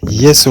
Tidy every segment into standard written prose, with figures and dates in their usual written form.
Yes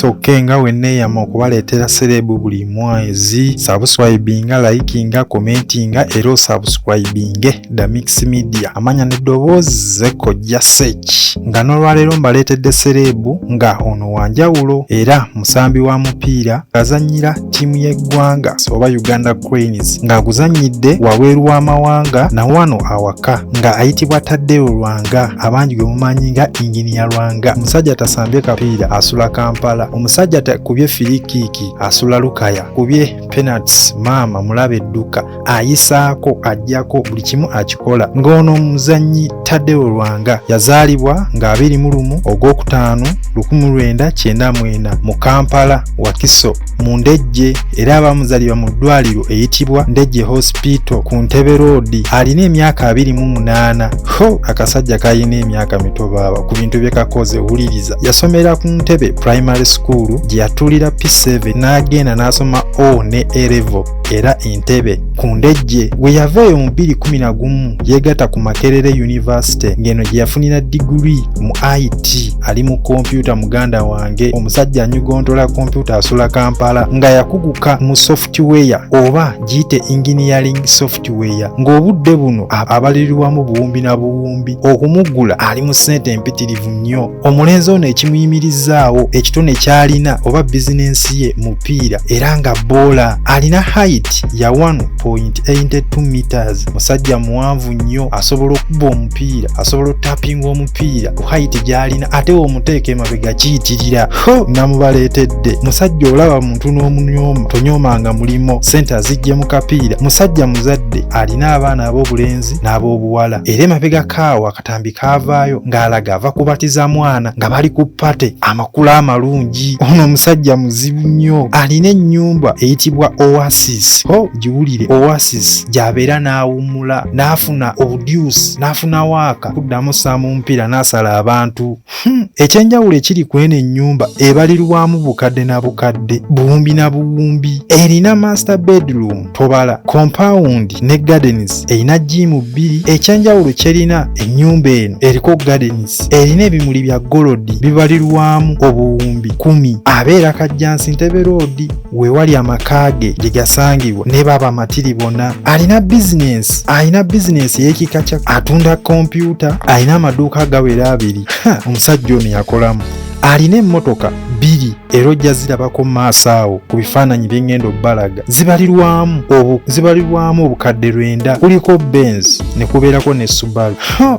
okay nga wenneeyama okubaleetera serebu buli mwezi. Subscribinga, likinga, commentinga era subscribinge The Mix Media. Amanya n'eddoboozi Kkojja Search. Nga n'olwaleero mbaleetedde serebu nga ono wanjawulo era musambi wa mupiira azannyira ttiimu y'eggwanga oba Uganda Cranes ng'aguzannyidde wabweru w'amawanga na wano awaka nga ayitibwa Taddeyo Lwanga abangi gwe mumanyi nga Engineer Lwanga. Omusajja tasambye kapiira asula Kampala, omusajja takubye firikiki asula Lukaya, kubye penalties maama mulaba edduka, ayisaako ajjako buli kimu akikola. Ng'ono omuzannyi Taddeyo Lwanga yazaalibwa nga 21 Ogwokutaano 1994 mu Kampala Wakiso mu Ndejje era abamuzaalibwa mu ddwaliro eyitibwa Ndejje Hospital ku Ntebe Road. Alina emyaka 28. Akasajja kayina emyaka mito baaba ku bintu bye kakoze wuliriza. Yasomera ku Ntebe Primary School gye yatuulira P7 n'agenda n'asoma O ne A level era Entebbe ku Ndejje. We yavaayo mu 2011 yeegatta ku Makerere University ng'eno gye yafunira degree mu IT. Ali mu kompyuta muganda wange, omusajja anyugontola kompyuta asula Kampala nga yakuguka mu software oba giyite engineering software, ng'obudde buno abalirirwamu buwumbi na buwumbi. Okumugula ali mu ssente empitirivu nnyo. Omulenzi ono ekimuyimirizaawo ekitone ky'alina oba bizinensi ye mupiira era nga boola. Alina height ya 1.82 meters. Musajja muwanvu nnyo, asobola okuba omupiira, asobola otappinga omupiira ku height gy'alina ate omuteeka emabega kiyitirira. Namubaleetedde musajja olaba muntu n'omunyooma tonyoomanga mulimo, ssente azijje mu kapiira. Musajja muzadde alina abaana ab'obulenzi n'ab'obuwala era emabega kaawo akatambi kaavaayo ng'alaga ava kubatiza mwana nga bali ku pate amakulu amalungi. Ono omusajja muzibu nnyo, alina ennyumba eyitibwa Oasis. Giwulire Oasis gy'abeera n'awummula n'afuna obudyusi n'afuna waaka kuddamu ssaamu mupiira n'asala abantu. Ekyenjawulo ekiri ku eno ennyumba ebalirwamu bukadde na bukadde, buwumbi na buwumbi. Erina master bedroom tobala, compound ne gardens, erina gym 2. Ekyenjawulo kyerina ennyumba eno eriko gardens, erina ebimuli bya golodi bibalirwamu obuwumbi 10. Abeera Kajjansi Ntebe Road wewali amakaage gye gasangibwa ne baba matiri bonna. Alina business y'ekika kya atunda kompyuta, alina amaduuka gawera 2. Omusajja ono yakolamu. Alina emmotoka 2 era ojja zirabako mu maaso awo ku bifaananyi bye ngenda obbalaga. Zibalirwamu obukadde 9. Kuliko Benz ne kubeerako ne Subaru.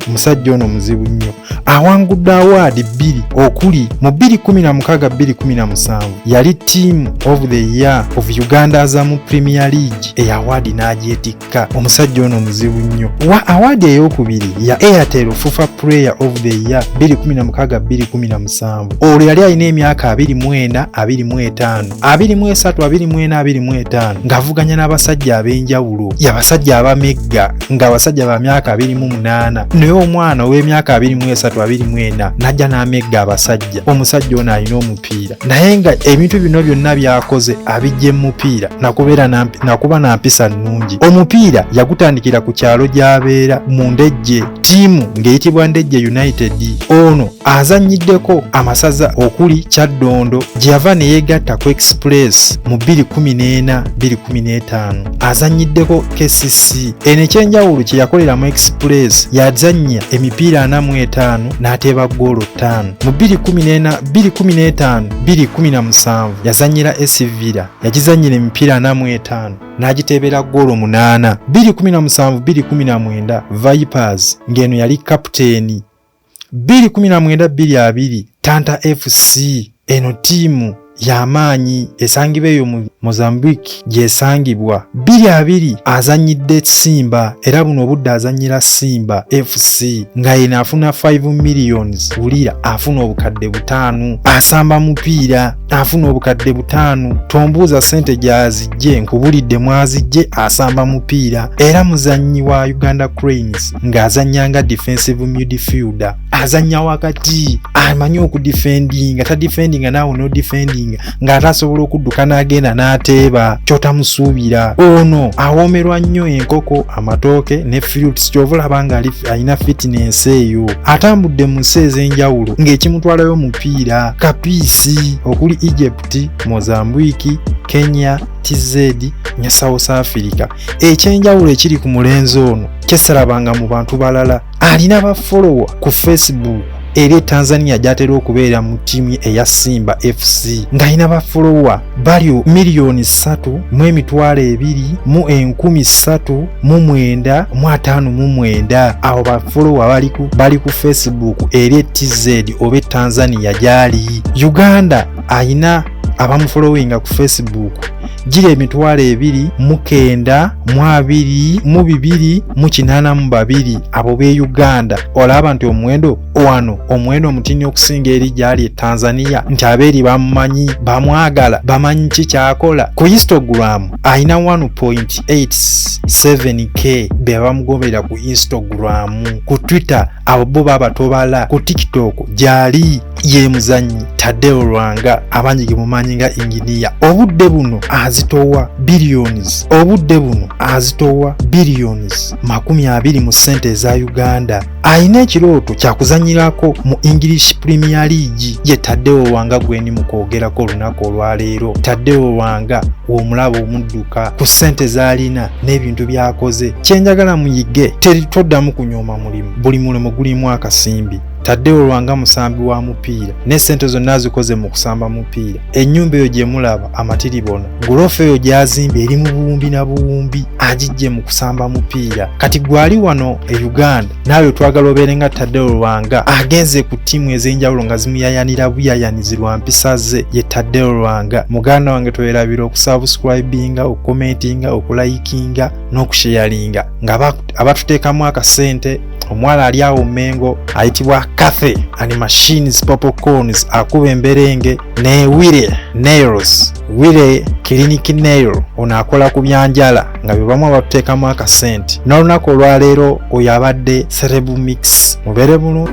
Omusajja ono muzibu nnyo. Awangudde awaadi 2 okuli mu 2016-2017 yali Team of the Year of Uganda Azamu Premier League. Awaadi n'agyetikka. Omusajja ono muzibu nnyo. Awaadi ey'okubiri ya Airtel FIFA Player of the Year 2016-2017. Olwo yali alina emyaka 24, 25, 23, 24, 25 ng'avuganya n'abasajja ab'enjawulo. Y'abasajja abamegga ng'abasajja ba myaka 28 naye omwana ow'emyaka 23, 24 najja n'amegga abasajja. Omusajja ono alina omupiira naye nga ebintu bino byonna by'akoze abijje mu mupiira nakuba na mpisa nnungi. Omupiira yagutandikira ku kyalo gy'abeera mu Ndejje, ttiimu ng'eyitibwa Ndejje United. Ono azannyiddeko amasaza okuli Kyaddondo gye yava ne yeegatta ku Express mu 2014-2015. Azannyiddeko KCC. Eno ekyenjawulo kye yakolera mu Express yazannya emipiira 45 n'ateeba ggoolo 5. Mu 2015-2017 yazannyira AS Villa, yagizannyira emipiira 45 n'agiteebera ggoolo 8. 2017-2019 Vipers ng'eno yali kapiteeni. 2019-2020 Tanta FC, eno ttiimu y'amaanyi esangibwa eyo mu Mozambique gyesangibwa. 2-2 azanyidde Simba era buno obudde azanyira Simba FC nga yena afuna 5 millions wulira afuna obukadde 5 asamba mupiira afuna obukadde 5 tombuuza ssente gyazijje nkubulidde mwazijje asamba mupiira era muzannyi wa Uganda Cranes ng'azannyanga defensive midfielder azannya wakati amanyi okudefendinga tadefendinga naawe no defendinga ng'atasobola okudduka n'agenda n'ateeba kyotamusuubira ono awoomerwa nnyo enkoko amatooke ne fruits kyovulaba nga alina fitness eyo atambudde mu nsi ez'enjawulo ng'ekimutwalayo omupiira kapiisi okuli Egypt, Mozambique, Kenya, TZ ne South Africa. Ekyenjawulo ekiri ku mulenzi ono kyessalabanga mu bantu balala alina bafollowa ku Facebook eri Tanzania gyatera okubeera mu ttiimu eya Simba FC ng'alina bafollowa bali 3,2,3,359 abo bafollowa bali ku Facebook eri TZ oba Tanzania gyali. Uganda alina abamufollowinga ku Facebook giri 2,922,282 abo be Uganda. Olaba nti omuwendo omutini okusinga eri gyali e Tanzania nti abeeri bamumanyi bamwagala bamanyi ki kyakola. Ku Instagram alina 1.87k be bamugobera ku Instagram. Ku Twitter abo bo babatobala. Ku TikTok gyali ye muzannyi Tadeo Lwanga abangi gemumanyi nga engineer. Obudde buno Azitowa billions 20 mu ssente za Uganda. Alina ekirooto kyakuzanyirako mu English Premier League ye Tadeo Lwanga gweni mu kwogerako olunaku olwaleero. Tadeo Lwanga w'omulaba omudduka ku ssente z'alina n'ebintu byakoze. Kyenjagala muyige toddamu kunyooma mulimu, buli mulimu gulimu akasimbi. Tadeo Lwanga musambi wa mupiira ne ssente zonna azikoze mu kusamba mupiira. Ennyumba eyo gye mulaba amatiribona guloofa eyo gyazimba eri mu buwumbi na buwumbi agijje mu kusamba mupiira. Kati gwali wano e Uganda naawe twagala obeere nga Tadeo Lwanga agenze ku ttiimu ez'enjawulo nga zimuyayanira buyayanizi lwa mpisa ze ye Tadeo Lwanga. Muganda wange twerabira okusubscribinga, okukomentinga, okulayikinga n'okusharinga nga abatuteekamu akasente. Omwala ali awo Mengo ayitibwa Cafe and Machines Popcorns akuba emberenge ne Wire Clinic Nail ono akola ku byanjala nga bye bamu abatuteekamu akasente. N'olunaku olwaleero oyo abadde Cerebral Mix mubere bulungi.